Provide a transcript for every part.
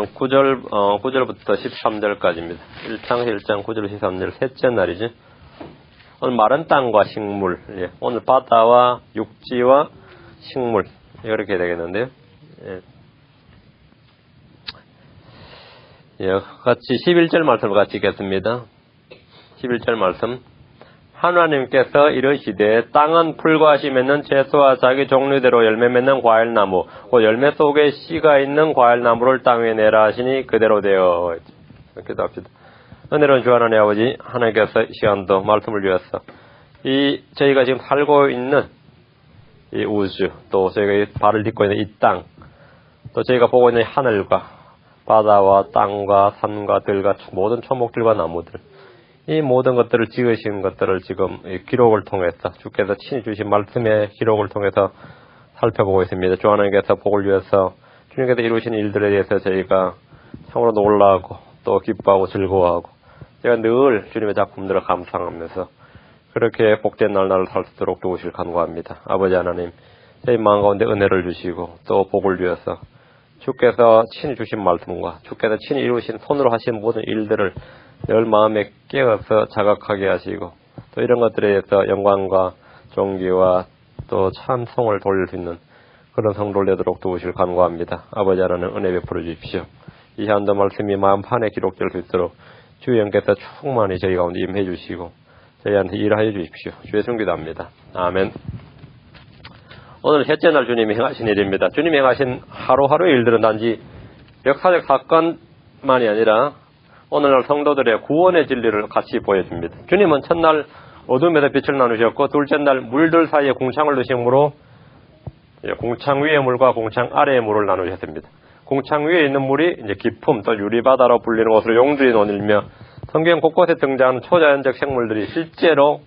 9절부터 13절까지입니다. 1장 9절 13절 셋째 날이죠. 오늘 마른 땅과 식물, 예. 오늘 바다와 육지와 식물 이렇게 되겠는데요. 예. 같이 11절 말씀을 같이 읽겠습니다. 11절 말씀. 하나님께서 이르시되 땅은 풀과시 맺는 채소와 자기 종류대로 열매 맺는 과일나무 곧 열매 속에 씨가 있는 과일나무를 땅 위에 내라 하시니 그대로 되어. 기도합시다. 은혜로운 주 하나님 아버지, 하나님께서 이 시간도 말씀을 주셔서 저희가 지금 살고 있는 이 우주, 또 저희가 발을 딛고 있는 이 땅, 또 저희가 보고 있는 하늘과 바다와 땅과 산과 들과 모든 초목들과 나무들, 이 모든 것들을 지으신 것들을 지금 기록을 통해서 주께서 친히 주신 말씀의 기록을 통해서 살펴보고 있습니다. 주 하나님께서 복을 주셔서 주님께서 이루신 일들에 대해서 저희가 참으로 놀라고 또 기뻐하고 즐거워하고 제가 늘 주님의 작품들을 감상하면서 그렇게 복된 날을 살 수 있도록 도우실 간구합니다. 아버지 하나님, 저희 마음 가운데 은혜를 주시고 또 복을 주셔서 주께서 친히 주신 말씀과 주께서 친히 이루신 손으로 하신 모든 일들을 늘 마음에 깨어서 자각하게 하시고 또 이런 것들에 대해서 영광과 존귀와 또 찬송을 돌릴 수 있는 그런 성도를 되도록 도우실 간구합니다. 아버지 하나님 은혜 베풀어 주십시오. 이 한도 말씀이 마음판에 기록될 수 있도록 주 영께서 충만히 저희 가운데 임해 주시고 저희한테 일하여 주십시오. 주의 성기도합니다. 아멘. 오늘 셋째 날 주님이 행하신 일입니다. 주님이 행하신 하루하루의 일들은 단지 역사적 사건만이 아니라 오늘날 성도들의 구원의 진리를 같이 보여줍니다. 주님은 첫날 어둠에서 빛을 나누셨고 둘째 날 물들 사이에 공창을 두심으로 공창 위의 물과 공창 아래의 물을 나누셨습니다. 공창 위에 있는 물이 이제 기품 또 유리바다로 불리는 것으로 용두리 논일며 성경 곳곳에 등장하는 초자연적 생물들이 실제로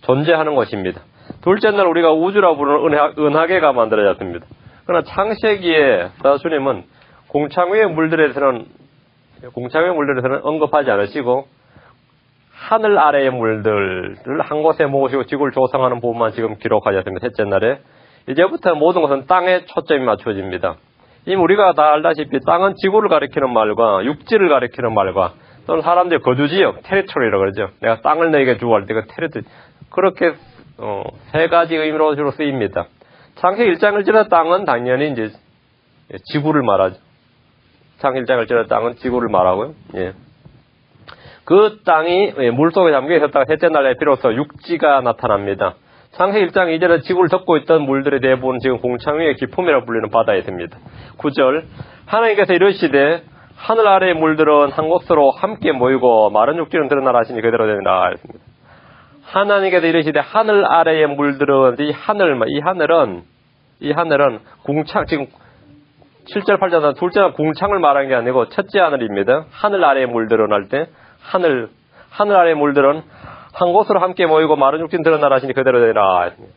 존재하는 것입니다. 둘째 날 우리가 우주라고 부르는 은하계가 만들어졌습니다. 그러나 창세기에서 주님은 공창 위의 물들에서는 언급하지 않으시고 하늘 아래의 물들을 한 곳에 모으시고 지구를 조성하는 부분만 지금 기록하셨습니다. 셋째 날에 이제부터 모든 것은 땅에 초점이 맞춰집니다. 이미 우리가 다 알다시피 땅은 지구를 가리키는 말과 육지를 가리키는 말과 또는 사람들의 거주지역, 테리토리라고 그러죠. 내가 땅을 너에게 주고 할 때 그 테리토리 그렇게 세 가지 의미로 주로 쓰입니다. 창세기 1장을 지나 땅은 당연히 이제 지구를 말하죠. 창세기 1장을 지나 땅은 지구를 말하고요. 예. 그 땅이 물속에 잠겨 있었다가 셋째 날에 비로소 육지가 나타납니다. 창세기 1장 이전에 지구를 덮고 있던 물들의 대부분 지금 공창 위의 기품이라고 불리는 바다에 있습니다. 9절 하나님께서 이르시되 하늘 아래의 물들은 한 곳으로 함께 모이고 마른 육지는 드러나라 하시니 그대로 되니라 했습니다. 하나님께서 이르시되 하늘 아래의 물들은 이 하늘은 공창 지금 7절 8절 둘째 날 공창을 말하는 게 아니고 첫째 하늘입니다. 하늘 아래의 물들은 할 때 하늘 아래의 물들은 한 곳으로 함께 모이고 마른 육지는 드러나라 하시니 그대로 되니라 했습니다.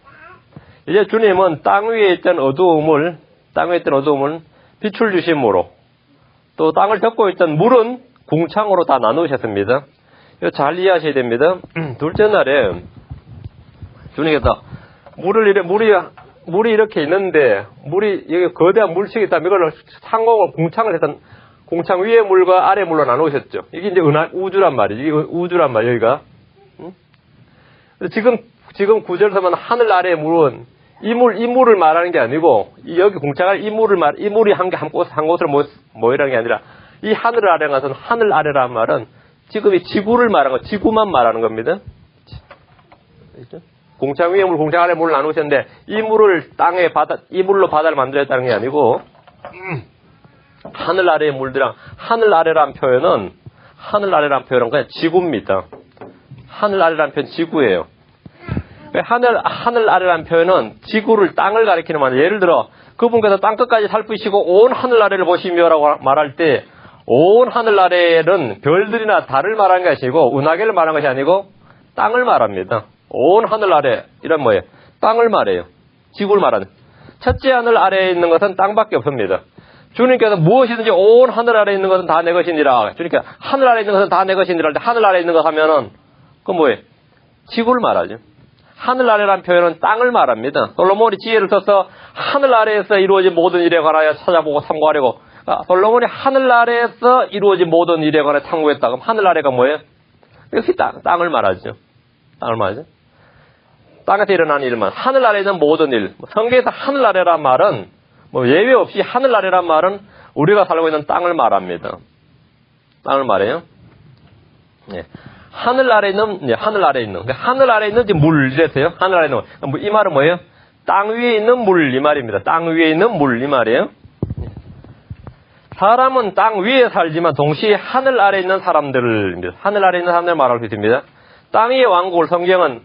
이제 주님은 땅 위에 있던 어두움을 빛을 주심으로 또 땅을 덮고 있던 물은 공창으로 다 나누셨습니다. 이거 잘 이해하셔야 됩니다. 둘째 날에 주님께서 물이 이렇게 있는데 여기 거대한 물층이 있다면 이걸 상공을 공창을 했던 공창 위의 물과 아래 물로 나누셨죠. 이게 이제 우주란 말이지. 이게 우주란 말이에요, 여기가. 지금 9절에서 보면 하늘 아래의 물은 이 물을 말하는 게 아니고 여기 공창을 이 물이 한 곳으로 모이라는 게 아니라 이 하늘 아래에 가서는 하늘 아래라는 말은 지금 이 지구를 말하는 거, 지구만 말하는 겁니다. 공창 위에 물, 공창 아래 물을 나누셨는데 이 물을 이 물로 바다를 만들었다는 게 아니고 하늘 아래의 물들랑 하늘 아래란 표현은 그냥 지구입니다. 하늘 아래란 표현 지구예요. 하늘 아래란 표현은 지구를 땅을 가리키는 말이에요. 예를 들어 그분께서 땅끝까지 살피시고 온 하늘 아래를 보시며라고 말할 때 온 하늘 아래는 별들이나 달을 말하는 것이 아니고 은하계를 말하는 것이 아니고 땅을 말합니다. 온 하늘 아래 이런 뭐예요? 땅을 말해요. 지구를 말하는. 첫째 하늘 아래에 있는 것은 땅밖에 없습니다. 주님께서 무엇이든지 온 하늘 아래에 있는 것은 다 내 것이니라. 주님께서 하늘 아래에 있는 것은 다 내 것이니라 할 때 하늘 아래에 있는 것 하면은 그건 뭐예요? 지구를 말하죠. 하늘 아래라는 표현은 땅을 말합니다. 솔로몬이 지혜를 써서 하늘 아래에서 이루어진 모든 일에 관하여 찾아보고 참고하려고 솔로몬이 하늘 아래에서 이루어진 모든 일에 관해 탐구했다. 그럼 하늘 아래가 뭐예요? 역시 땅을 말하죠. 땅을 말하죠. 땅에서 일어나는 일만. 하늘 아래에 있는 모든 일. 성경에서 하늘 아래란 말은 뭐 예외 없이 하늘 아래란 말은 우리가 살고 있는 땅을 말합니다. 땅을 말해요. 예. 하늘 아래 있는, 하늘 아래 있는. 하늘 아래 있는 물, 이랬어요. 하늘 아래 있는 물. 이 말은 뭐예요? 땅 위에 있는 물, 이 말입니다. 땅 위에 있는 물, 이 말이에요. 사람은 땅 위에 살지만 동시에 하늘 아래 있는 사람들입니다. 하늘 아래 있는 사람들을 말할 수 있습니다. 땅 위의 왕국을 성경은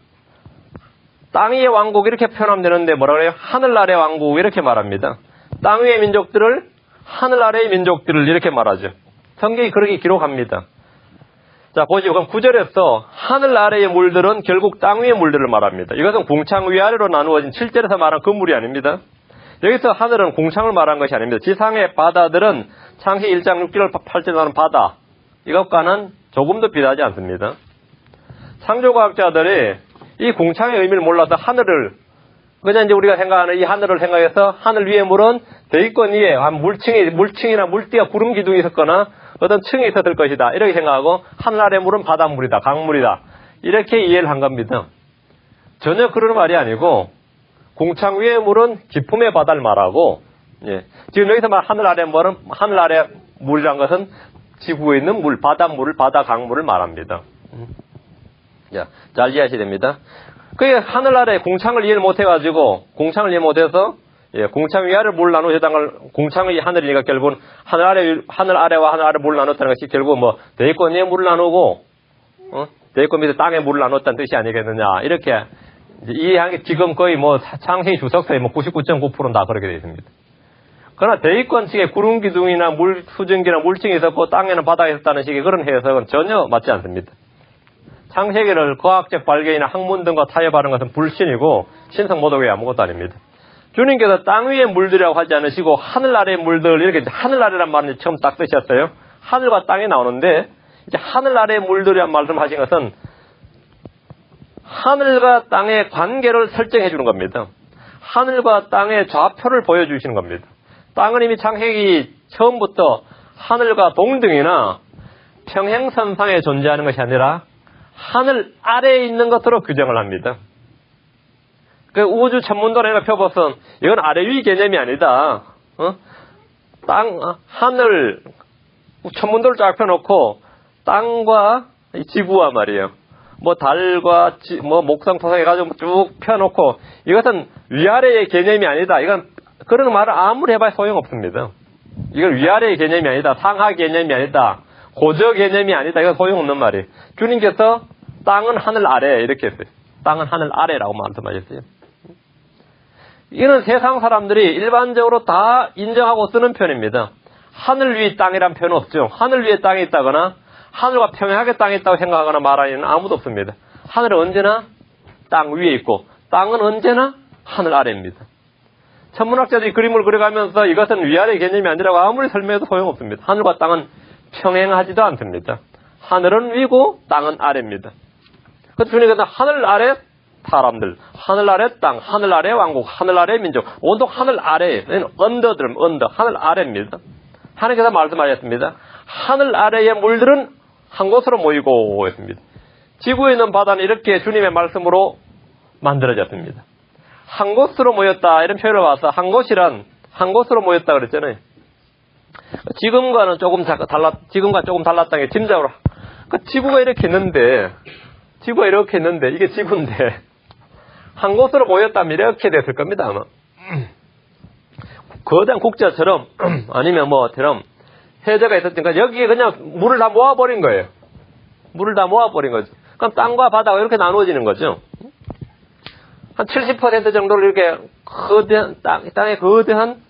땅 위의 왕국 이렇게 표현하면 되는데 뭐라 그래요? 하늘 아래 왕국 이렇게 말합니다. 땅 위의 민족들을 하늘 아래의 민족들을 이렇게 말하죠. 성경이 그렇게 기록합니다. 자, 보시죠. 그럼 9절에서 하늘 아래의 물들은 결국 땅 위의 물들을 말합니다. 이것은 궁창 위아래로 나누어진 7절에서 말한 그 물이 아닙니다. 여기서 하늘은 궁창을 말한 것이 아닙니다. 지상의 바다들은 창세기 1장 6절 8절에 나오는 바다, 이것과는 조금도 비슷하지 않습니다. 창조과학자들이 이 궁창의 의미를 몰라서 하늘을, 그냥 이제 우리가 생각하는 이 하늘을 생각해서 하늘 위의 물은 대기권 위에 물층이나 물띠가 구름 기둥이 있었거나 어떤 층이 있었을 것이다. 이렇게 생각하고 하늘 아래 물은 바닷물이다, 강물이다. 이렇게 이해를 한 겁니다. 전혀 그런 말이 아니고 궁창 위의 물은 기품의 바다를 말하고, 예. 지금 여기서 말 하늘 아래 물은, 하늘 아래 물이란 것은 지구에 있는 물, 바닷물을, 바다 강물을 말합니다. 자, 잘 이해하셔야 됩니다. 그게 하늘 아래 궁창을 이해를 못해가지고, 궁창을 이해 못해서, 예, 궁창 위아래 물 나누었다는 걸, 궁창의 하늘이니까 결국은 하늘 아래와 하늘 아래 물 나눴다는 것이 결국 뭐, 대기권 위에 물을 나누고, 대기권 밑에 땅에 물을 나눴다는 뜻이 아니겠느냐. 이렇게 이해한 게 지금 거의 뭐, 창세기 주석서에 뭐 99.9%는 다 그렇게 되어 있습니다. 그러나 대기권 측에 구름 기둥이나 물 수증기나 물층이 있었고 땅에는 바다가 있었다는 식의 그런 해석은 전혀 맞지 않습니다. 창세기를 과학적 발견이나 학문 등과 타협하는 것은 불신이고 신성 모독이 아무것도 아닙니다. 주님께서 땅 위의 물들이라고 하지 않으시고 하늘 아래의 물들, 이렇게 하늘 아래란 말은 처음 딱 쓰셨어요. 하늘과 땅이 나오는데 이제 하늘 아래의 물들이란 말씀하신 것은 하늘과 땅의 관계를 설정해 주는 겁니다. 하늘과 땅의 좌표를 보여주시는 겁니다. 땅은 이미 창세기 처음부터 하늘과 동등이나 평행선상에 존재하는 것이 아니라 하늘 아래에 있는 것으로 규정을 합니다. 그 우주 천문도나 펴보선 이건 아래 위 개념이 아니다. 하늘 천문도를 쫙 펴놓고 땅과 지구와 말이에요. 뭐 달과 뭐 목성 토성 해가지고 쭉 펴놓고 이것은 위아래의 개념이 아니다. 이건 그런 말을 아무리 해봐야 소용없습니다. 이건 위아래의 개념이 아니다. 상하 개념이 아니다. 고저 개념이 아니다. 이건 소용없는 말이에요. 주님께서 땅은 하늘 아래 이렇게 했어요. 땅은 하늘 아래라고 말씀하셨어요. 이는 세상 사람들이 일반적으로 다 인정하고 쓰는 표현입니다. 하늘 위 땅이란 표현은 없죠. 하늘 위에 땅이 있다거나 하늘과 평행하게 땅이 있다고 생각하거나 말하는 아무도 없습니다. 하늘은 언제나 땅 위에 있고 땅은 언제나 하늘 아래입니다. 천문학자들이 그림을 그려가면서 이것은 위아래 개념이 아니라고 아무리 설명해도 소용없습니다. 하늘과 땅은 평행하지도 않습니다. 하늘은 위고 땅은 아래입니다. 그래서 주님께서 하늘 아래 사람들, 하늘 아래 땅, 하늘 아래 왕국, 하늘 아래 민족, 온통 하늘 아래, 언더들, 언더, 하늘 아래입니다. 하나님께서 말씀하셨습니다. 하늘 아래의 물들은 한 곳으로 모이고 했습니다. 지구에 있는 바다는 이렇게 주님의 말씀으로 만들어졌습니다. 한 곳으로 모였다 이런 표현을 봐서 한 곳으로 모였다 그랬잖아요. 지금과 조금 달랐다는 게 짐작으로 지구가 이렇게 있는데 이게 지구인데 한 곳으로 모였다면 이렇게 됐을 겁니다 아마. 거대한 국자처럼 아니면 뭐처럼 해저가 있었으니까 여기에 그냥 물을 다 모아버린 거예요. 물을 다 모아버린 거죠. 그럼 땅과 바다가 이렇게 나누어지는 거죠. 한 70% 정도를 이렇게 거대한 땅에 거대한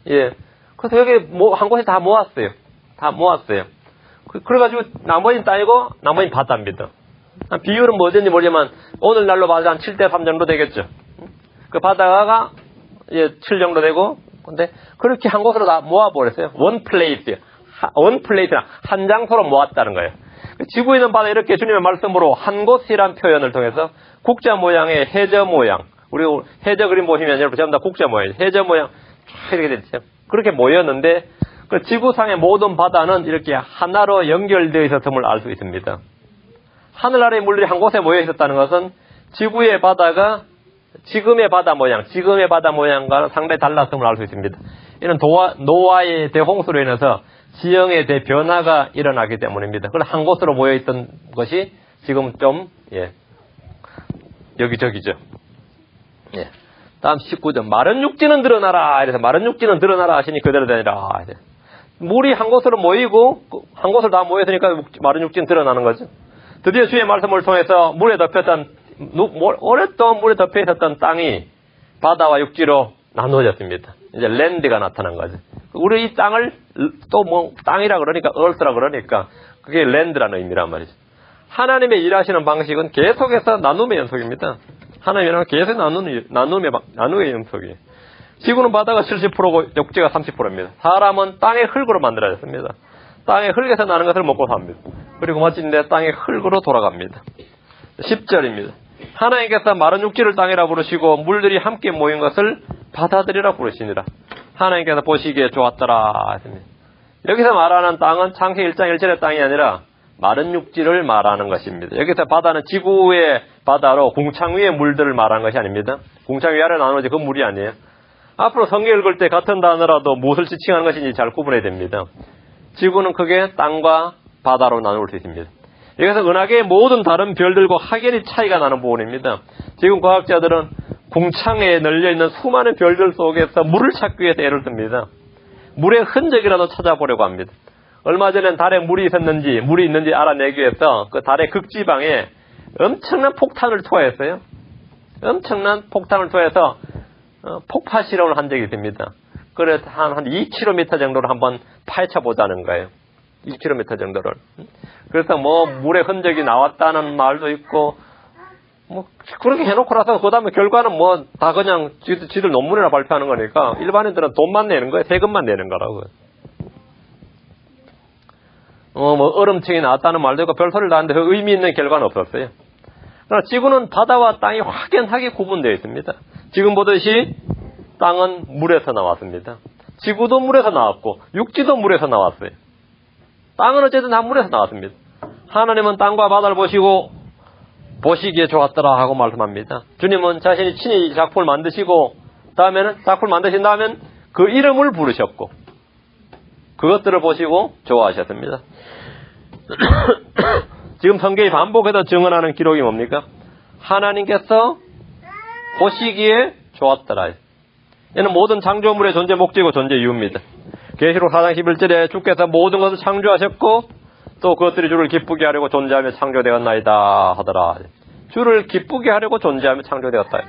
그래서 여기 한 곳에 다 모았어요. 그래가지고 나머지는 땅이고 나머지는 바다입니다. 비율은 뭐든지 모르지만 오늘날로 봐서 한 7대3 정도 되겠죠. 그 바다가 7 정도 되고 근데 그렇게 한 곳으로 다 모아버렸어요. 원 플레이트랑 한 장소로 모았다는 거예요. 지구에 있는 바다 이렇게 주님의 말씀으로 한 곳이란 표현을 통해서 국자 모양의 해저 모양, 우리 해저 그림 보시면 여러분 전부 다 국자 모양, 해저 모양 이렇게 됐죠. 그렇게 모였는데 그 지구상의 모든 바다는 이렇게 하나로 연결되어 있었음을 알 수 있습니다. 하늘 아래의 물들이 한 곳에 모여 있었다는 것은 지구의 바다가 지금의 바다 모양과는 상당히 달랐음을 알 수 있습니다. 이는 노아의 대홍수로 인해서 지형의 대변화가 일어나기 때문입니다. 그래서 한 곳으로 모여 있던 것이 지금 좀 여기저기죠. 예. 다음 19점. 마른 육지는 드러나라. 이래서 마른 육지는 드러나라 하시니 그대로 되니라. 물이 한 곳으로 모이고 한 곳으로 다 모였으니까 마른 육지는 드러나는 거죠. 드디어 주의 말씀을 통해서 물에 덮였던 오랫동안 물에 덮여 있었던 땅이 바다와 육지로 나누어졌습니다. 이제 랜드가 나타난 거죠. 우리 이 땅을 또 땅이라 그러니까 earth라 그러니까 그게 랜드라는 의미란 말이죠. 하나님의 일하시는 방식은 계속해서 나눔의 연속입니다. 하나님은 계속 나눔의 연속이에요. 지구는 바다가 70%고 육지가 30%입니다. 사람은 땅의 흙으로 만들어졌습니다. 땅의 흙에서 나는 것을 먹고 삽니다. 그리고 마침내 땅의 흙으로 돌아갑니다. 10절입니다. 하나님께서 마른 육지를 땅이라 부르시고 물들이 함께 모인 것을 바다들이라 부르시니라. 하나님께서 보시기에 좋았더라 했습니다. 여기서 말하는 땅은 창세기 1장 1절의 땅이 아니라 마른 육지를 말하는 것입니다. 여기서 바다는 지구의 바다로 궁창 위의 물들을 말하는 것이 아닙니다. 궁창 위아래 나누어진 그 물이 아니에요. 앞으로 성경 읽을 때 같은 단어라도 무엇을 지칭하는 것인지 잘 구분해야 됩니다. 지구는 크게 땅과 바다로 나눌 수 있습니다. 여기서 은하계의 모든 다른 별들과 확연히 차이가 나는 부분입니다. 지금 과학자들은 궁창에 널려있는 수많은 별들 속에서 물을 찾기 위해서 애를 씁니다. 물의 흔적이라도 찾아보려고 합니다. 얼마 전엔 달에 물이 있는지 알아내기 위해서 그 달의 극지방에 엄청난 폭탄을 투하했어요. 엄청난 폭탄을 투하해서 폭파 실험을 한 적이 있습니다. 그래서 한 2km 정도를 한번 파헤쳐보자는 거예요. 2km 정도를. 그래서 물의 흔적이 나왔다는 말도 있고, 그렇게 해놓고 나서 그 다음에 결과는 다 그냥 지들 논문이나 발표하는 거니까 일반인들은 돈만 내는 거예요. 세금만 내는 거라고요. 얼음층이 나왔다는 말도 있고 별소리를 다 하는데 그 의미 있는 결과는 없었어요. 그러나 지구는 바다와 땅이 확연하게 구분되어 있습니다. 지금 보듯이 땅은 물에서 나왔습니다. 지구도 물에서 나왔고 육지도 물에서 나왔어요. 땅은 어쨌든 다 물에서 나왔습니다. 하나님은 땅과 바다를 보시기에 좋았더라 하고 말씀합니다. 주님은 자신이 친히 작품을 만드시고 작품을 만드신 다음엔 그 이름을 부르셨고 그것들을 보시고 좋아하셨습니다. 지금 성경이 반복해서 증언하는 기록이 뭡니까? 하나님께서 보시기에 좋았더라. 이는 모든 창조물의 존재 목적이고 존재 이유입니다. 계시록 4장 11절에 주께서 모든 것을 창조하셨고 또 그것들이 주를 기쁘게 하려고 존재하며 창조되었나이다 하더라. 주를 기쁘게 하려고 존재하며 창조되었다.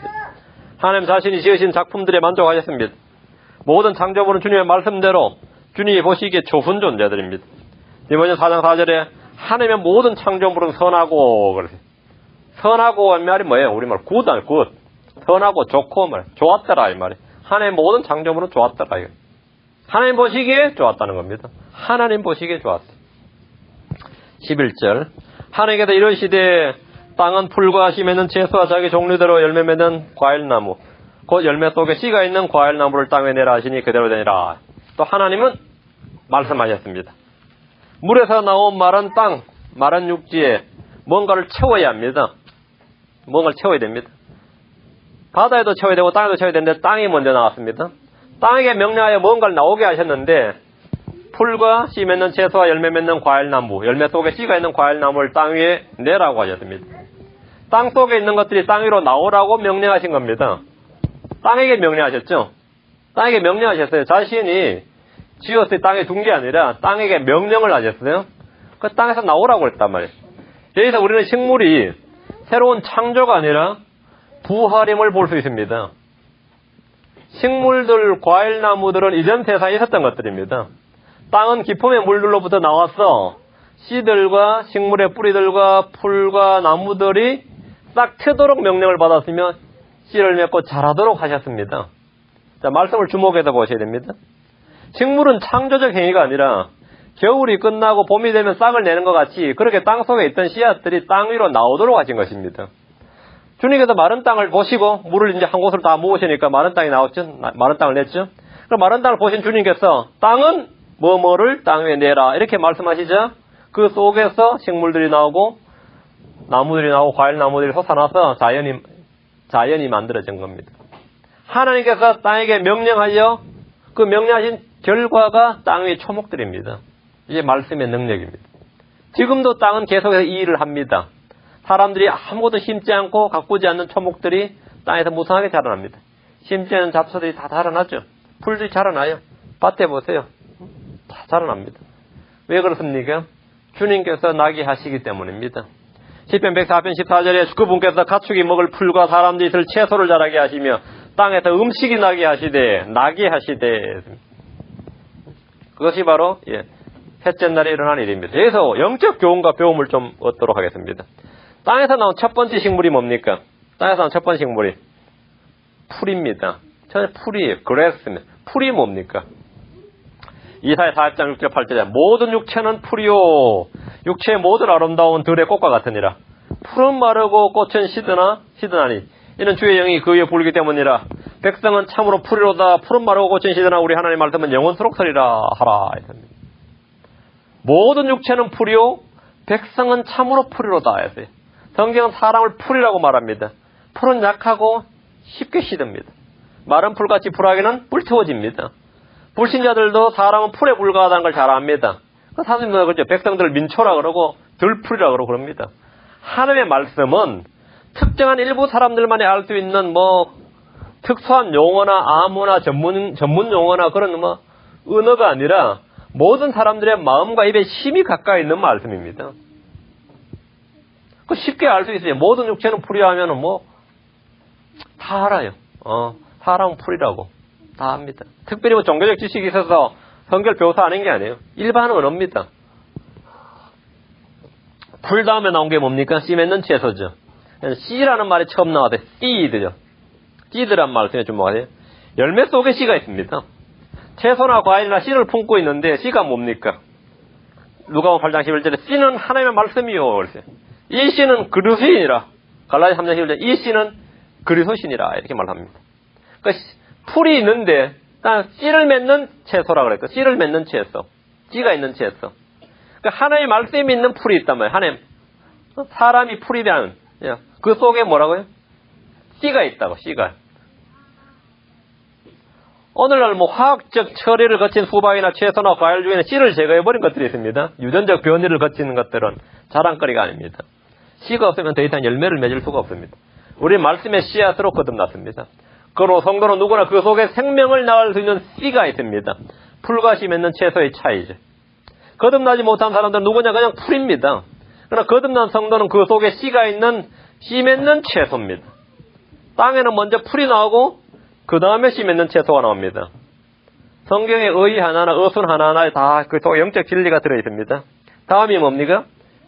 하나님 자신이 지으신 작품들에 만족하셨습니다. 모든 창조물은 주님의 말씀대로 주님이 보시기에 좋은 존재들입니다. 디모데 4장 4절에 하나님의 모든 창조물은 선하고 그러세요. 선하고 이 말이 뭐예요? 우리말 굿 아니 굿. 선하고 좋고 말 좋았더라 이 말이. 하나님의 모든 창조물은 좋았더라 이거. 하나님 보시기에 좋았다는 겁니다. 하나님 보시기에 좋았어요. 11절 하나님께서 이르시되 땅은 풀과 씨 맺는 채소와 자기 종류대로 열매 맺는 과일나무 곧 열매 속에 씨가 있는 과일나무를 땅에 내라 하시니 그대로 되니라. 또 하나님은 말씀하셨습니다. 물에서 나온 마른 땅, 마른 육지에 뭔가를 채워야 합니다. 뭔가를 채워야 됩니다. 바다에도 채워야 되고 땅에도 채워야 되는데 땅이 먼저 나왔습니다. 땅에게 명령하여 뭔가를 나오게 하셨는데 풀과 씨 맺는 채소와 열매 맺는 과일나무, 열매 속에 씨가 있는 과일나무를 땅 위에 내라고 하셨습니다. 땅 속에 있는 것들이 땅 위로 나오라고 명령하신 겁니다. 땅에게 명령하셨죠? 땅에게 명령하셨어요. 자신이 지었을 때 땅에 둔 게 아니라 땅에게 명령을 하셨어요. 그 땅에서 나오라고 했단 말이에요. 여기서 우리는 식물이 새로운 창조가 아니라 부활임을 볼 수 있습니다. 식물들, 과일나무들은 이전 세상에 있었던 것들입니다. 땅은 기품의 물들로부터 나와서 씨들과 식물의 뿌리들과 풀과 나무들이 싹 트도록 명령을 받았으며 씨를 맺고 자라도록 하셨습니다. 자, 말씀을 주목해서 보셔야 됩니다. 식물은 창조적 행위가 아니라 겨울이 끝나고 봄이 되면 싹을 내는 것 같이 그렇게 땅 속에 있던 씨앗들이 땅 위로 나오도록 하신 것입니다. 주님께서 마른 땅을 보시고 물을 이제 한 곳으로 다 모으시니까 마른 땅이 나왔죠. 마른 땅을 냈죠. 그럼 마른 땅을 보신 주님께서 땅은 뭐뭐를 땅 위에 내라 이렇게 말씀하시죠. 그 속에서 식물들이 나오고 나무들이 나오고 과일 나무들이 솟아나서 자연이 만들어진 겁니다. 하나님께서 땅에게 명령하여 그 명령하신 결과가 땅 위의 초목들입니다. 이게 말씀의 능력입니다. 지금도 땅은 계속해서 이 일을 합니다. 사람들이 아무것도 심지 않고 가꾸지 않는 초목들이 땅에서 무성하게 자라납니다. 심지 않은 잡초들이 다 자라나죠. 풀들이 자라나요. 밭에 보세요. 다 자라납니다. 왜 그렇습니까? 주님께서 나게 하시기 때문입니다. 시편 104편 14절에 그분께서 가축이 먹을 풀과 사람들이 있을 채소를 자라게 하시며 땅에서 음식이 나게 하시되 그것이 바로 셋째 날에 일어난 일입니다. 여기서 영적 교훈과 배움을 좀 얻도록 하겠습니다. 땅에서 나온 첫 번째 식물이 뭡니까? 땅에서 나온 첫 번째 식물이 풀입니다. 전에 풀이에요. 그레스입니다. 풀이 뭡니까? 이사야 4장 6절 8절에 모든 육체는 풀이요 육체의 모든 아름다운 들의 꽃과 같으니라. 풀은 마르고 꽃은 시드나니 이는 주의 영이 그 위에 불기 때문이라. 백성은 참으로 풀이로다. 풀은 마르고 꽃은 시드나 우리 하나님 말씀은 영원토록 서리라 하라. 모든 육체는 풀이요 백성은 참으로 풀이로다 했어요. 성경은 사람을 풀이라고 말합니다. 풀은 약하고 쉽게 시듭니다. 마른 풀같이 불하기는 불태워집니다. 불신자들도 사람은 풀에 불과하다는 걸 잘 압니다. 사슴도 그렇죠. 백성들을 민초라 그러고 들풀이라 그러고 그럽니다. 하나님의 말씀은 특정한 일부 사람들만이 알 수 있는 특수한 용어나 암호나 전문 용어나 그런 언어가 아니라 모든 사람들의 마음과 입에 심히 가까이 있는 말씀입니다. 쉽게 알 수 있어요. 모든 육체는 풀이야 하면은 다 알아요. 사람은 풀이라고 다 압니다. 특별히 종교적 지식이 있어서 성경 배워서 아는 게 아니에요. 일반 언어입니다. 풀 다음에 나온 게 뭡니까? 씨 맺는 채소죠. 씨라는 말이 처음 나와서 씨드죠. 씨드란 말 중에 주목하세요. 열매 속에 씨가 있습니다. 채소나 과일이나 씨를 품고 있는데 씨가 뭡니까? 누가복음 8장 11절에 씨는 하나님의 말씀이요. 이 씨는 그리스도이니라. 갈라디아 3장 11절에 이 씨는 그리스도시니라 이렇게 말합니다. 그러니까 풀이 있는데 씨를 맺는 채소라 그랬고 씨를 맺는 채소, 씨가 있는 채소. 그러니까 하나님의 말씀이 있는 풀이 있단 말이에요. 하나님 사람이 풀이라는 그 속에 뭐라고요? 씨가 있다고. 씨가. 오늘날 화학적 처리를 거친 수박이나 채소나 과일 중에는 씨를 제거해버린 것들이 있습니다. 유전적 변이를 거치는 것들은 자랑거리가 아닙니다. 씨가 없으면 더 이상 열매를 맺을 수가 없습니다. 우리 말씀의 씨앗으로 거듭났습니다. 그러므로 성도는 누구나 그 속에 생명을 낳을 수 있는 씨가 있습니다. 풀과 씨 맺는 채소의 차이죠. 거듭나지 못한 사람들은 누구냐 그냥 풀입니다. 그러나 거듭난 성도는 그 속에 씨가 있는 씨 맺는 채소입니다. 땅에는 먼저 풀이 나오고 그 다음에 씨 맺는 채소가 나옵니다. 성경의 의 하나나 어순 하나하나에 다 그 속에 영적 진리가 들어있습니다. 다음이 뭡니까?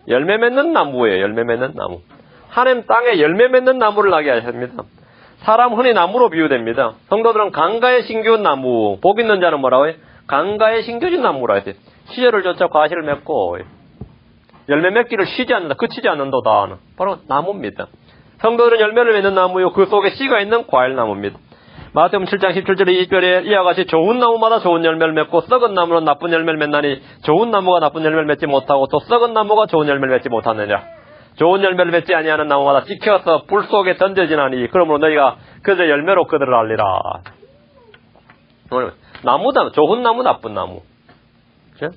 열매 맺는 나무예요. 열매 맺는 나무. 하나님 땅에 열매 맺는 나무를 나게 하셨습니다. 사람 흔히 나무로 비유됩니다. 성도들은 강가에 심겨진 나무, 복 있는 자는 뭐라고 해요? 강가에 심겨진 나무라 해요. 시절을 쫓아 과실을 맺고 열매 맺기를 쉬지 않는다, 그치지 않는도다. 바로 나무입니다. 성도들은 열매를 맺는 나무요, 그 속에 씨가 있는 과일나무입니다. 마태복음 7장 17절에 20절에 이와 같이 좋은 나무마다 좋은 열매를 맺고 썩은 나무는 나쁜 열매를 맺나니 좋은 나무가 나쁜 열매를 맺지 못하고 또 썩은 나무가 좋은 열매를 맺지 못하느냐. 좋은 열매를 맺지 아니하는 나무마다 찍혀서 불 속에 던져지나니 그러므로 너희가 그저 열매로 그들을 알리라. 나무다. 좋은 나무, 나쁜 나무. 그렇죠?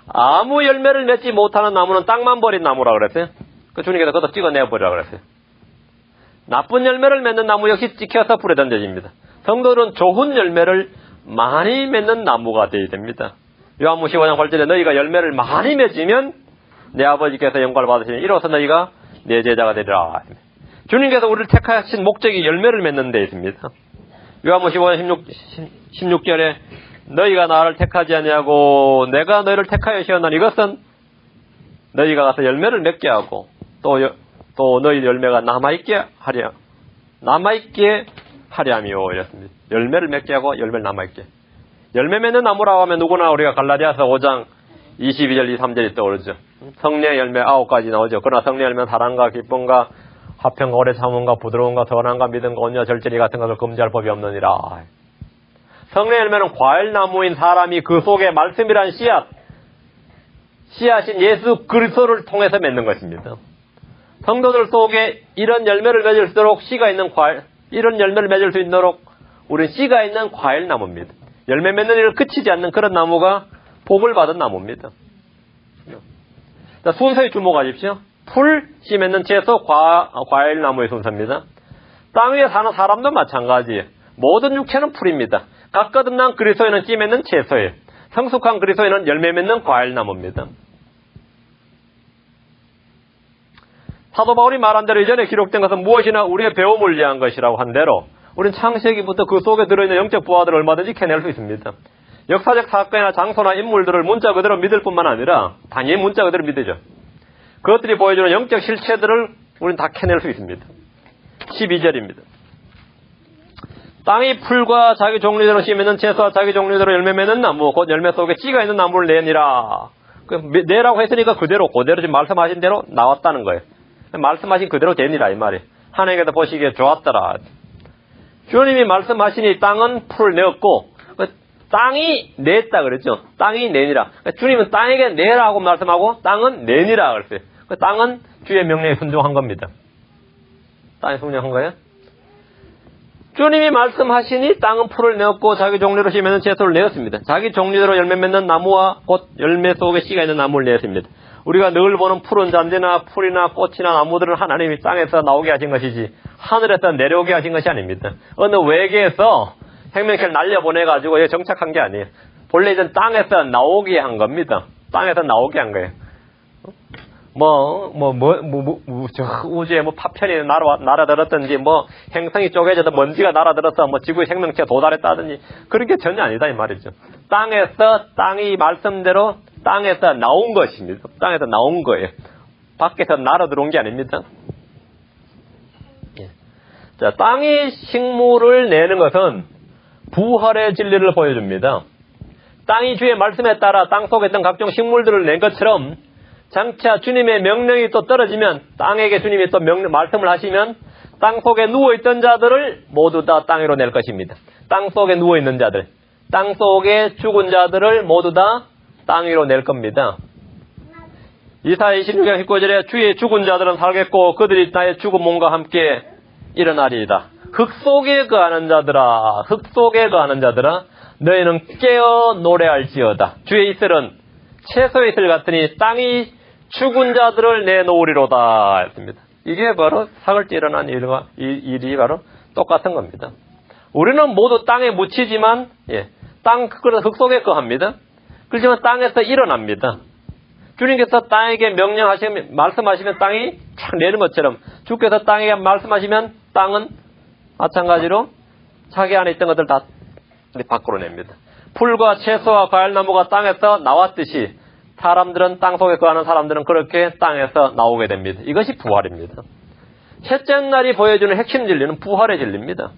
아무 열매를 맺지 못하는 나무는 땅만 버린 나무라 그랬어요. 그 주님께서 그것도 찍어내버리라 그랬어요. 나쁜 열매를 맺는 나무 역시 찍혀서 불에 던져집니다. 성도는 좋은 열매를 많이 맺는 나무가 되어야 됩니다. 요한복음 15장 8절에 너희가 열매를 많이 맺으면 내 아버지께서 영광을 받으시니 이로써 너희가 내 제자가 되리라. 주님께서 우리를 택하신 목적이 열매를 맺는 데 있습니다. 요한복음 15장 16절에 너희가 나를 택하지 아니하고 내가 너희를 택하여 세웠나니 이것은 너희가 가서 열매를 맺게 하고 또 너희 열매가 남아있게 하려 함이요 이랬습니다. 열매를 맺게 하고 열매를 남아있게. 열매 맺는 나무라고 하면 누구나 우리가 갈라디아서 5장 22절 23절이 떠오르죠. 성령의 열매 9가지 나오죠. 그러나 성령의 열매는 사랑과 기쁨과 화평과 오래 참음과 부드러움과 선함과 믿음과 온유와 절제리 같은 것을 금지할 법이 없느니라. 성령의 열매는 과일나무인 사람이 그 속에 말씀이란 씨앗인 예수 그리스도를 통해서 맺는 것입니다. 성도들 속에 이런 열매를 맺을수록 이런 열매를 맺을 수 있도록 우리는 씨가 있는 과일나무입니다. 열매 맺는 일을 그치지 않는 그런 나무가 복을 받은 나무입니다. 자, 순서에 주목하십시오. 풀, 씨 맺는 채소, 과일나무의 순서입니다. 땅 위에 사는 사람도 마찬가지예요. 모든 육체는 풀입니다. 각 거듭난 그리스도인은 씨 맺는 채소예요. 성숙한 그리스도인은 열매 맺는 과일나무입니다. 사도 바울이 말한 대로 이전에 기록된 것은 무엇이나 우리의 배움을 위한 것이라고 한 대로 우리는 창세기부터 그 속에 들어있는 영적 부하들을 얼마든지 캐낼 수 있습니다. 역사적 사건이나 장소나 인물들을 문자 그대로 믿을 뿐만 아니라 당연히 문자 그대로 믿으죠. 그것들이 보여주는 영적 실체들을 우리는 다 캐낼 수 있습니다. 12절입니다. 땅이 풀과 자기 종류대로 씨 맺는 채소와 자기 종류대로 열매 맺는 나무 곧 열매 속에 씨가 있는 나무를 내니라. 내라고 했으니까 그대로 지금 말씀하신 대로 나왔다는 거예요. 말씀하신 그대로 되니라 이 말이에요. 하나님께서 보시기에 좋았더라. 주님이 말씀하시니 땅은 풀을 내었고 땅이 냈다 그랬죠. 땅이 내니라. 주님은 땅에게 내라고 말씀하고 땅은 내니라 그랬어요. 땅은 주의 명령에 순종한 겁니다. 땅에 순종한 거예요. 주님이 말씀하시니 땅은 풀을 내었고 자기 종류로 씨 맺는 채소를 내었습니다. 자기 종류대로 열매 맺는 나무와 곧 열매 속에 씨가 있는 나무를 내었습니다. 우리가 늘 보는 푸른 잔디나 풀이나 꽃이나 나무들은 하나님이 땅에서 나오게 하신 것이지 하늘에서 내려오게 하신 것이 아닙니다. 어느 외계에서 생명체를 날려보내가지고 정착한 게 아니에요. 본래 이전 땅에서 나오게 한 겁니다. 땅에서 나오게 한 거예요. 우주에 파편이 날아들었든지, 행성이 쪼개져서 먼지가 날아들어서 지구의 생명체가 도달했다든지, 그런 게 전혀 아니다, 이 말이죠. 땅이 말씀대로 땅에서 나온 것입니다. 땅에서 나온 거예요. 밖에서 날아 들어온 게 아닙니다. 자, 땅이 식물을 내는 것은 부활의 진리를 보여줍니다. 땅이 주의 말씀에 따라 땅 속에 있던 각종 식물들을 낸 것처럼 장차 주님의 명령이 또 떨어지면 땅에게 주님이 또 말씀을 하시면 땅 속에 누워있던 자들을 모두 다 땅 위로 낼 것입니다. 땅 속에 누워있는 자들, 땅 속에 죽은 자들을 모두 다 땅 위로 낼 겁니다. 이사야 26장 19절에 주의 죽은 자들은 살겠고 그들이 나의 죽은 몸과 함께 일어나리이다. 흙 속에 거하는 자들아, 너희는 깨어 노래할지어다. 주의 이슬은 채소의 이슬 같으니 땅이 죽은 자들을 내놓으리로다 했습니다. 이게 바로 사흘째 일어난 일이 바로 똑같은 겁니다. 우리는 모두 땅에 묻히지만 흙 속에 거합니다. 그렇지만 땅에서 일어납니다. 주님께서 땅에게 말씀하시면 땅이 착 내는 것처럼 주께서 땅에게 말씀하시면 땅은 마찬가지로 자기 안에 있던 것들 다 밖으로 냅니다. 풀과 채소와 과일나무가 땅에서 나왔듯이 사람들은 땅 속에 거하는 사람들은 그렇게 땅에서 나오게 됩니다. 이것이 부활입니다. 셋째 날이 보여주는 핵심 진리는 부활의 진리입니다.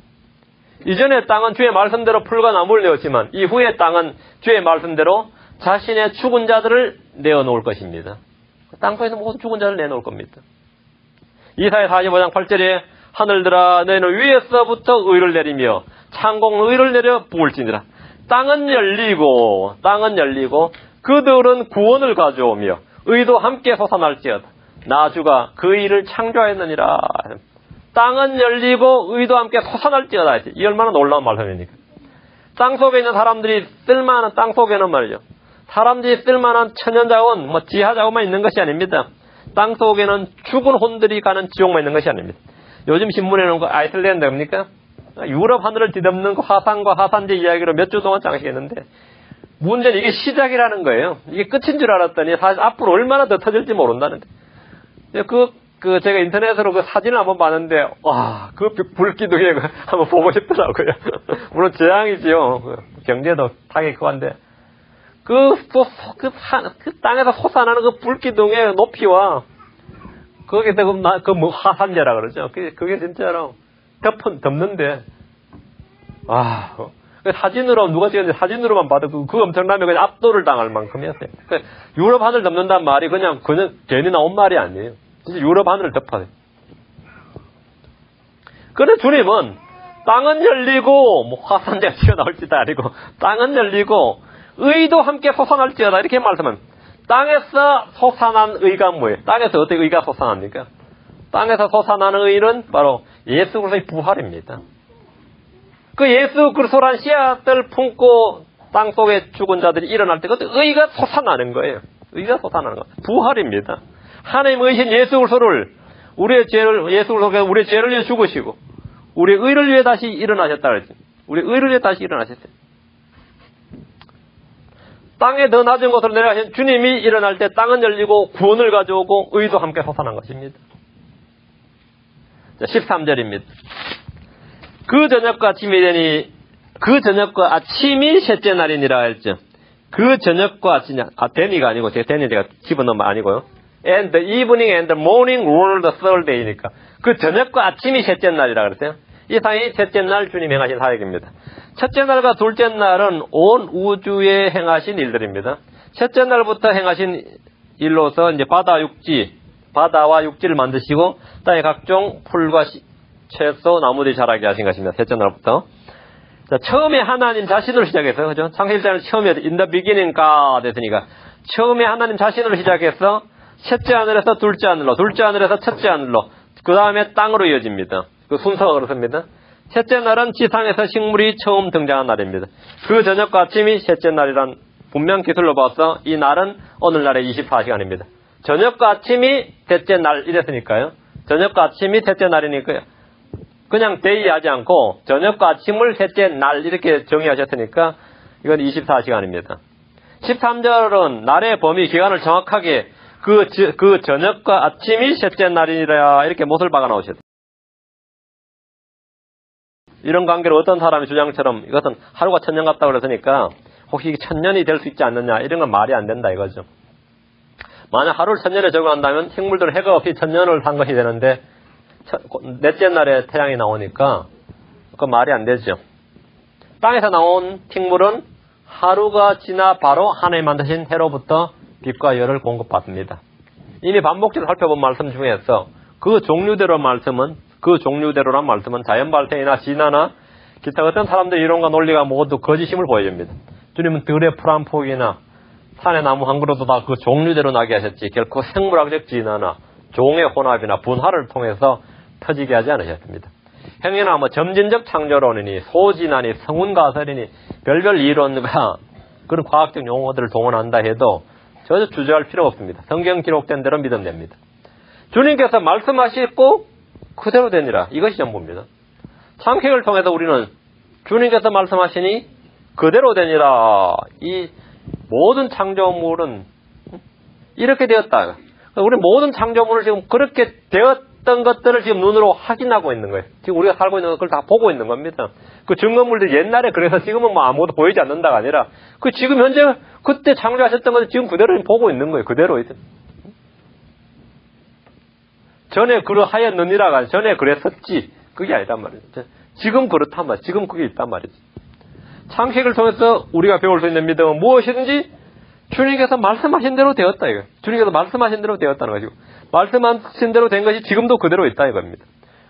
이전의 땅은 주의 말씀대로 풀과 나무를 내었지만 이후의 땅은 주의 말씀대로 자신의 죽은 자들을 내어놓을 것입니다. 땅 속에서 모든 죽은 자를 내놓을 겁니다. 이사야 45장 8절에 하늘들아 너희는 위에서부터 의를 내리며 창공 의를 내려 부을지니라. 땅은 열리고 그들은 구원을 가져오며 의도 함께 솟아날지어다. 나 주가 그 일을 창조하였느니라. 땅은 열리고 의도 함께 솟아날지어다. 이 얼마나 놀라운 말씀입니까? 땅 속에 있는 사람들이 쓸만한 땅 속에는 말이죠. 사람들이 쓸만한 천연자원, 지하자원만 있는 것이 아닙니다. 땅 속에는 죽은 혼들이 가는 지옥만 있는 것이 아닙니다. 요즘 신문에 나온 거 아이슬란드입니까? 유럽 하늘을 뒤덮는 화산과 화산재 이야기로 몇 주 동안 장식했는데 문제는 이게 시작이라는 거예요. 이게 끝인 줄 알았더니 사실 앞으로 얼마나 더 터질지 모른다는데. 제가 인터넷으로 그 사진을 한번 봤는데, 와, 그 불기둥에 한번 보고 싶더라고요. 물론 재앙이지요. 경제도 타격이 한데. 그 땅에서 솟아나는 그 불기둥의 높이와, 거기서 화산재라 그러죠. 그게 진짜로 덮는데, 사진으로, 누가 찍었는데 사진으로만 봐도 그 엄청나면 그냥 압도를 당할 만큼이었어요. 유럽 하늘 덮는다는 말이 그냥 괜히 나온 말이 아니에요. 진짜 유럽 하늘을 덮어요. 그런데 주님은 땅은 열리고 뭐 화산재가 튀어나올지도 아니고 땅은 열리고 의도 함께 솟아날지어다 이렇게 말씀은 땅에서 솟아난 의가 뭐예요? 땅에서 어떻게 의가 솟아납니까? 땅에서 솟아나는 의는 바로 예수 그리스도의 부활입니다. 그 예수 그리스도란 씨앗을 품고 땅속에 죽은 자들이 일어날 때 그때 의가 솟아나는 거예요. 의가 솟아나는 거. 부활입니다. 하나님의 의신 예수 그리스도를 예수 그리스도가 우리의 죄를 위해 죽으시고 우리의 의를 위해 다시 일어나셨다 그랬지. 우리의 의를 위해 다시 일어나셨어요. 땅에 더 낮은 곳으로 내려가신 주님이 일어날 때 땅은 열리고 구원을 가져오고 의도 함께 솟아난 것입니다. 자, 13절입니다. 그 저녁과 아침이 되니 그 저녁과 아침이 셋째 날이니라 했죠. 그 저녁과 아침이 되니가 아니고 되니 제가 집어넣으면 아니고요. And the evening and the morning were the third day니까 그 저녁과 아침이 셋째 날이라 그랬어요. 이 사이 셋째 날 주님 행하신 사역입니다. 첫째 날과 둘째 날은 온 우주에 행하신 일들입니다. 첫째 날부터 행하신 일로서 이제 바다와 육지를 만드시고 땅에 각종 풀과 채소, 나무들이 자라게 하신 것입니다. 셋째 날부터. 자, 처음에 하나님 자신으로 시작해서, 그죠? 창세기 1장은 처음에 in the beginning God 됐으니까 처음에 하나님 자신으로 시작해서 셋째 하늘에서 둘째 하늘로, 둘째 하늘에서 첫째 하늘로, 그 다음에 땅으로 이어집니다. 그 순서가 그렇습니다. 셋째 날은 지상에서 식물이 처음 등장한 날입니다. 그 저녁과 아침이 셋째 날이란 분명 기술로 봐서 이 날은 오늘날의 24시간입니다. 저녁과 아침이 셋째 날 이랬으니까요. 저녁과 아침이 셋째 날이니까요. 그냥 데이 하지 않고 저녁과 아침을 셋째 날 이렇게 정의하셨으니까 이건 24시간입니다. 13절은 날의 범위 기간을 정확하게 그 저녁과 아침이 셋째 날이라 이렇게 못을 박아 나오셨어요. 이런 관계로 어떤 사람이 주장처럼 이것은 하루가 천년 같다고 그랬으니까 혹시 이게 천년이 될 수 있지 않느냐 이런 건 말이 안 된다 이거죠. 만약 하루를 천년에 적용한다면 식물들은 해가 없이 천년을 산 것이 되는데 넷째 날에 태양이 나오니까 그건 말이 안 되죠. 땅에서 나온 식물은 하루가 지나 바로 하나님 만드신 해로부터 빛과 열을 공급받습니다. 이미 반복적으로 살펴본 말씀 중에서 그 종류대로란 말씀은 자연 발생이나 진화나 기타 어떤 사람들의 이론과 논리가 모두 거짓임을 보여줍니다. 주님은 들의 풀 한 폭이나 산의 나무 한 그루도 다 그 종류대로 나게 하셨지 결코 생물학적 진화나 종의 혼합이나 분화를 통해서 터지게 하지 않으셨습니다. 행여나 점진적 창조론이니 소진하니 성운가설이니 별별 이론과 그런 과학적 용어들을 동원한다 해도 전혀 주저할 필요가 없습니다. 성경 기록된 대로 믿으면 됩니다. 주님께서 말씀하시고 그대로 되니라. 이것이 전부입니다. 창세기를 통해서 우리는 주님께서 말씀하시니 그대로 되니라. 이 모든 창조물은 이렇게 되었다. 우리 모든 창조물을 지금 그렇게 되었던 것들을 지금 눈으로 확인하고 있는 거예요. 지금 우리가 살고 있는 걸 다 보고 있는 겁니다. 그 증거물들이 옛날에 그래서 지금은 아무것도 보이지 않는다가 아니라 그 지금 현재 그때 창조하셨던 것을 지금 그대로 보고 있는 거예요. 그대로. 전에 그러하였느니라가 전에 그랬었지. 그게 아니단 말이죠. 지금 그렇단 말이죠. 지금 그게 있단 말이죠. 창세기를 통해서 우리가 배울 수 있는 믿음은 무엇이든지 주님께서 말씀하신 대로 되었다 이거. 주님께서 말씀하신 대로 되었다는 것이고 말씀하신 대로 된 것이 지금도 그대로 있다 이겁니다.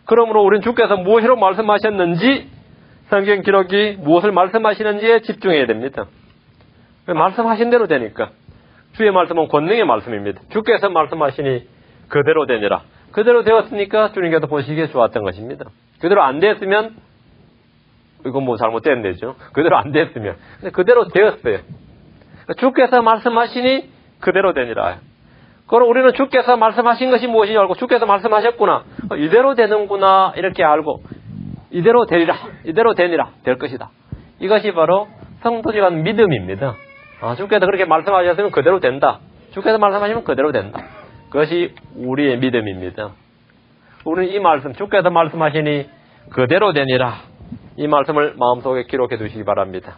그러므로 우리는 주께서 무엇으로 말씀하셨는지 성경 기록이 무엇을 말씀하시는지에 집중해야 됩니다. 말씀하신 대로 되니까 주의 말씀은 권능의 말씀입니다. 주께서 말씀하시니 그대로 되니라. 그대로 되었으니까 주님께서 보시기에 좋았던 것입니다. 그대로 안 됐으면 이건 잘못된 데죠. 그대로 안 됐으면. 근데 그대로 되었어요. 주께서 말씀하시니 그대로 되니라. 그럼 우리는 주께서 말씀하신 것이 무엇인지 알고 주께서 말씀하셨구나. 이대로 되는구나. 이렇게 알고 이대로 되리라. 이대로 되니라. 될 것이다. 이것이 바로 성도적 한 믿음입니다. 주께서 그렇게 말씀하셨으면 그대로 된다. 주께서 말씀하시면 그대로 된다. 그것이 우리의 믿음입니다. 우리는 이 말씀, 주께서 말씀하시니 그대로 되니라. 이 말씀을 마음속에 기록해 두시기 바랍니다.